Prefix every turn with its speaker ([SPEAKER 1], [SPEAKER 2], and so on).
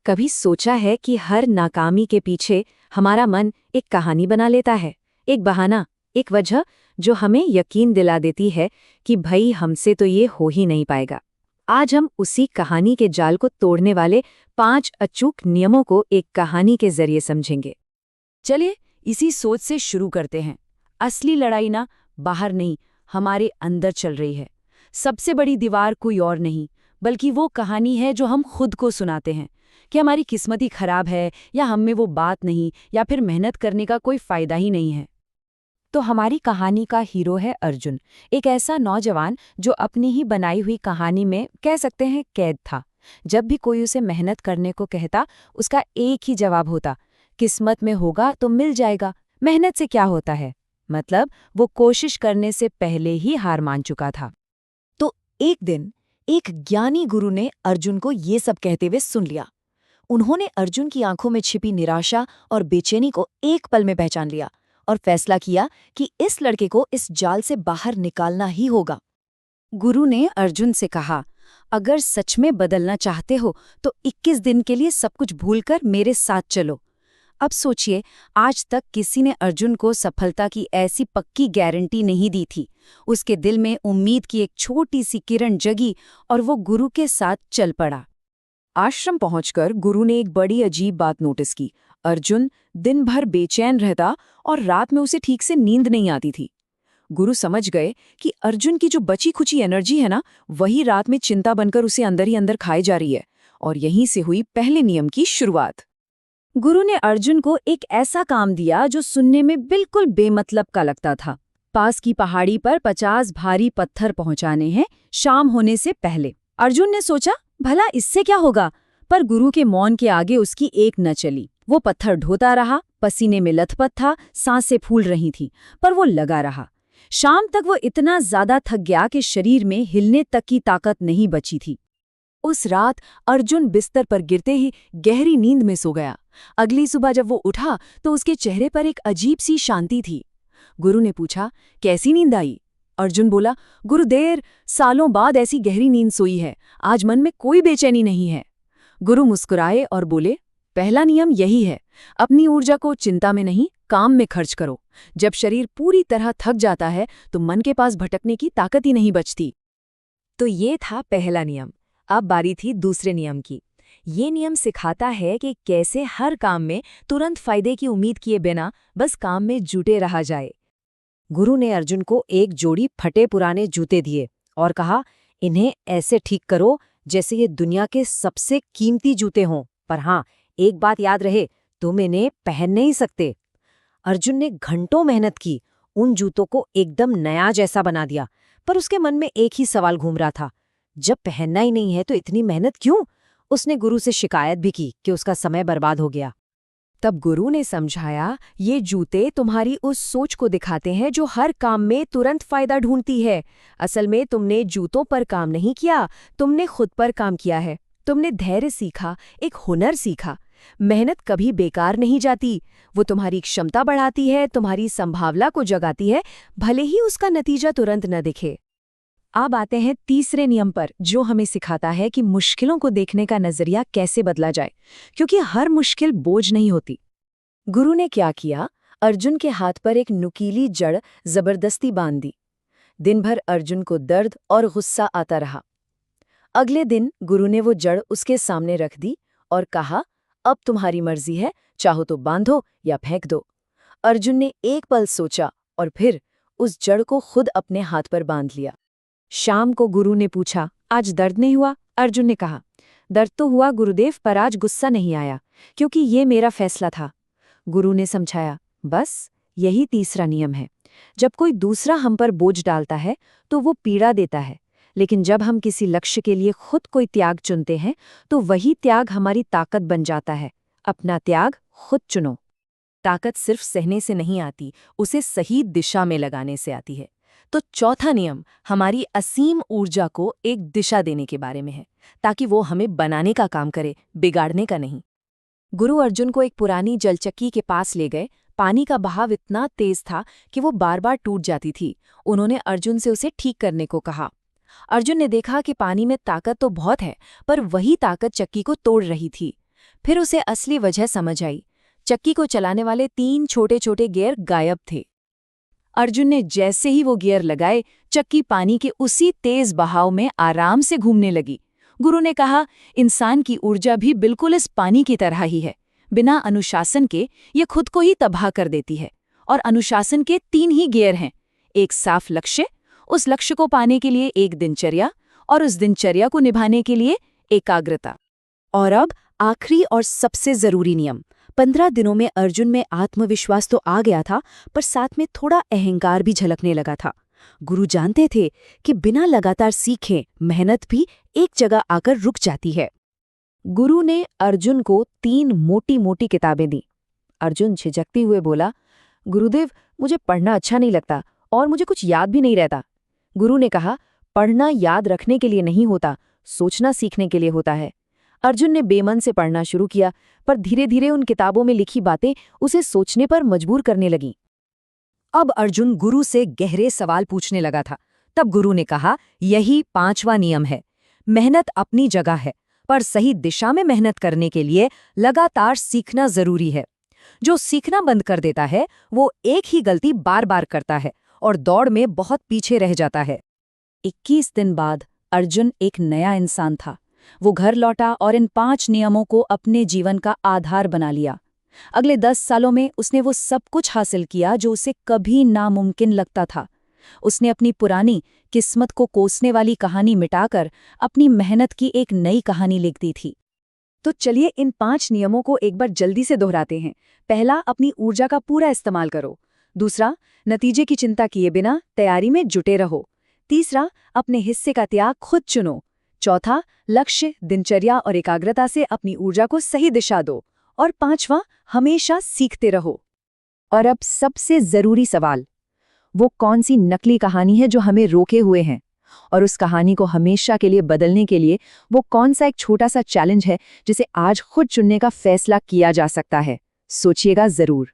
[SPEAKER 1] कभी सोचा है कि हर नाकामी के पीछे हमारा मन एक कहानी बना लेता है, एक बहाना, एक वजह जो हमें यकीन दिला देती है कि भई हमसे तो ये हो ही नहीं पाएगा। आज हम उसी कहानी के जाल को तोड़ने वाले 5 अचूक नियमों को एक कहानी के जरिए समझेंगे।
[SPEAKER 2] चलिए इसी सोच से शुरू करते हैं। असली लड़ाई ना बाहर नहीं, हमारे अंदर चल रही है। सबसे बड़ी दीवार कोई और नहीं बल्कि वो कहानी है जो हम खुद को सुनाते हैं कि हमारी किस्मत ही खराब है, या हम में वो बात नहीं, या फिर मेहनत करने का कोई फायदा ही नहीं है। तो हमारी कहानी का हीरो है अर्जुन, एक ऐसा नौजवान जो अपनी ही बनाई हुई कहानी में कह सकते हैं कैद था। जब भी कोई उसे मेहनत करने को कहता, उसका एक ही जवाब होता, किस्मत में होगा तो मिल जाएगा, मेहनत से क्या होता है। मतलब वो कोशिश करने से पहले ही हार मान चुका था।
[SPEAKER 3] तो एक दिन एक ज्ञानी गुरु ने अर्जुन को ये सब कहते हुए सुन लिया। उन्होंने अर्जुन की आंखों में छिपी निराशा और बेचैनी को एक पल में पहचान लिया और फैसला किया कि इस लड़के को इस जाल से बाहर निकालना ही होगा।
[SPEAKER 2] गुरु ने अर्जुन से कहा, अगर सच में बदलना चाहते हो तो 21 दिन के लिए सब कुछ भूलकर मेरे साथ चलो। अब सोचिए, आज तक किसी ने अर्जुन को सफलता की ऐसी पक्की गारंटी नहीं दी थी। उसके दिल में उम्मीद की एक छोटी सी किरण जगी और वो गुरु के साथ चल पड़ा।
[SPEAKER 3] आश्रम पहुंचकर गुरु ने एक बड़ी अजीब बात नोटिस की। अर्जुन दिन भर बेचैन रहता और रात में उसे ठीक से नींद नहीं आती थी। गुरु समझ गए कि अर्जुन की जो बची खुची एनर्जी है ना, वही रात में चिंता बनकर उसे अंदर ही अंदर खाई जा रही है। और यहीं से हुई पहले नियम की शुरुआत।
[SPEAKER 2] गुरु ने अर्जुन को एक ऐसा काम दिया जो सुनने में बिल्कुल बेमतलब का लगता था। पास की पहाड़ी पर 50 भारी पत्थर पहुंचाने हैं शाम होने से पहले। अर्जुन ने सोचा, भला इससे क्या होगा, पर गुरु के मौन के आगे उसकी एक न चली। वो पत्थर ढोता रहा, पसीने में लथपथ था, सांसें फूल रही थीं, पर वो लगा रहा। शाम तक वो इतना ज्यादा थक गया कि शरीर में हिलने तक की ताकत नहीं बची थी।
[SPEAKER 3] उस रात अर्जुन बिस्तर पर गिरते ही गहरी नींद में सो गया। अगली सुबह जब वो उठा तो उसके चेहरे पर एक अजीब सी शांति थी। गुरु ने पूछा, कैसी नींद आई? अर्जुन बोला, गुरुदेव, सालों बाद ऐसी गहरी नींद सोई है, आज मन में कोई बेचैनी नहीं है। गुरु मुस्कुराए और बोले, पहला नियम यही है, अपनी ऊर्जा को चिंता में नहीं, काम में खर्च करो। जब शरीर पूरी तरह थक जाता है तो मन के पास भटकने की ताकत ही नहीं बचती।
[SPEAKER 1] तो ये था पहला नियम। अब बारी थी दूसरे नियम की। ये नियम सिखाता है कि कैसे हर काम में तुरंत फायदे की उम्मीद किए बिना बस काम में जुटे रहा जाए। गुरु ने अर्जुन को एक जोड़ी फटे पुराने जूते दिए और कहा, इन्हें ऐसे ठीक करो जैसे ये दुनिया के सबसे कीमती जूते हों, पर हाँ, एक बात याद रहे, तुम इन्हें पहन नहीं सकते। अर्जुन ने घंटों मेहनत की, उन जूतों को एकदम नया जैसा बना दिया, पर उसके मन में एक ही सवाल घूम रहा था, जब पहनना ही नहीं है तो इतनी मेहनत क्यों? उसने गुरु से शिकायत भी की कि उसका समय बर्बाद हो गया। तब गुरु ने समझाया, ये जूते तुम्हारी उस सोच को दिखाते हैं जो हर काम में तुरंत फायदा ढूंढती है। असल में तुमने जूतों पर काम नहीं किया, तुमने खुद पर काम किया है। तुमने धैर्य सीखा, एक हुनर सीखा। मेहनत कभी बेकार नहीं जाती, वो तुम्हारी क्षमता बढ़ाती है, तुम्हारी संभावना को जगाती है, भले ही उसका नतीजा तुरंत न दिखे। अब आते हैं तीसरे नियम पर, जो हमें सिखाता है कि मुश्किलों को देखने का नजरिया कैसे बदला जाए, क्योंकि हर मुश्किल बोझ नहीं होती। गुरु ने क्या किया, अर्जुन के हाथ पर एक नुकीली जड़ जबरदस्ती बांध दी। दिन भर अर्जुन को दर्द और गुस्सा आता रहा। अगले दिन गुरु ने वो जड़ उसके सामने रख दी और कहा, अब तुम्हारी मर्जी है, चाहो तो बांधो या फेंक दो। अर्जुन ने एक पल सोचा और फिर उस जड़ को खुद अपने हाथ पर बांध लिया। शाम को गुरु ने पूछा, आज दर्द नहीं हुआ? अर्जुन ने कहा, दर्द तो हुआ गुरुदेव, पर आज गुस्सा नहीं आया, क्योंकि ये मेरा फैसला था। गुरु ने समझाया, बस यही तीसरा नियम है। जब कोई दूसरा हम पर बोझ डालता है तो वो पीड़ा देता है, लेकिन जब हम किसी लक्ष्य के लिए खुद कोई त्याग चुनते हैं तो वही त्याग हमारी ताकत बन जाता है। अपना त्याग खुद चुनो। ताकत सिर्फ सहने से नहीं आती, उसे सही दिशा में लगाने से आती है। तो चौथा नियम हमारी असीम ऊर्जा को एक दिशा देने के बारे में है, ताकि वो हमें बनाने का काम करे, बिगाड़ने का नहीं। गुरु अर्जुन को एक पुरानी जलचक्की के पास ले गए। पानी का बहाव इतना तेज था कि वो बार बार टूट जाती थी। उन्होंने अर्जुन से उसे ठीक करने को कहा। अर्जुन ने देखा कि पानी में ताकत तो बहुत है, पर वही ताकत चक्की को तोड़ रही थी।
[SPEAKER 3] फिर उसे असली वजह समझ आई। चक्की को चलाने वाले 3 छोटे-छोटे गियर गायब थे। अर्जुन ने जैसे ही वो गियर लगाए, चक्की पानी के उसी तेज बहाव में आराम से घूमने लगी। गुरु ने कहा, इंसान की ऊर्जा भी बिल्कुल इस पानी की तरह ही है। बिना अनुशासन के ये खुद को ही तबाह कर देती है। और अनुशासन के 3 ही गियर हैं, एक साफ लक्ष्य, उस लक्ष्य को पाने के लिए एक दिनचर्या, और उस दिनचर्या को निभाने के लिए एकाग्रता। और अब आखिरी और सबसे जरूरी नियम। 15 दिनों में अर्जुन में आत्मविश्वास तो आ गया था, पर साथ में थोड़ा अहंकार भी झलकने लगा था। गुरु जानते थे कि बिना लगातार सीखे मेहनत भी एक जगह आकर रुक जाती है। गुरु ने अर्जुन को 3 मोटी-मोटी किताबें दी। अर्जुन झिझकते हुए बोला, गुरुदेव, मुझे पढ़ना अच्छा नहीं लगता और मुझे कुछ याद भी नहीं रहता। गुरु ने कहा, पढ़ना याद रखने के लिए नहीं होता, सोचना सीखने के लिए होता है। अर्जुन ने बेमन से पढ़ना शुरू किया, पर धीरे-धीरे उन किताबों में लिखी बातें उसे सोचने पर मजबूर करने लगीं। अब अर्जुन गुरु से गहरे सवाल पूछने लगा था। तब गुरु ने कहा, यही 5वां नियम है। मेहनत अपनी जगह है, पर सही दिशा में मेहनत करने के लिए लगातार सीखना जरूरी है। जो सीखना बंद कर देता है, वो एक ही गलती बार-बार करता है और दौड़ में बहुत पीछे रह जाता है। 21 दिन बाद अर्जुन एक नया इंसान था। वो घर लौटा और इन 5 नियमों को अपने जीवन का आधार बना लिया। अगले 10 सालों में उसने वो सब कुछ हासिल किया जो उसे कभी नामुमकिन लगता था। उसने अपनी पुरानी किस्मत को कोसने वाली कहानी मिटाकर अपनी मेहनत की एक नई कहानी लिख दी थी। तो चलिए इन 5 नियमों को एक बार जल्दी से दोहराते हैं। पहला, अपनी ऊर्जा का पूरा इस्तेमाल करो। दूसरा, नतीजे की चिंता किए बिना तैयारी में जुटे रहो। तीसरा, अपने हिस्से का त्याग खुद चुनो। चौथा, लक्ष्य, दिनचर्या और एकाग्रता से अपनी ऊर्जा को सही दिशा दो। और 5वां, हमेशा सीखते रहो। और अब सबसे जरूरी सवाल, वो कौन सी नकली कहानी है जो हमें रोके हुए है? और उस कहानी को हमेशा के लिए बदलने के लिए वो कौन सा एक छोटा सा चैलेंज है जिसे आज खुद चुनने का फैसला किया जा सकता है? सोचिएगा जरूर।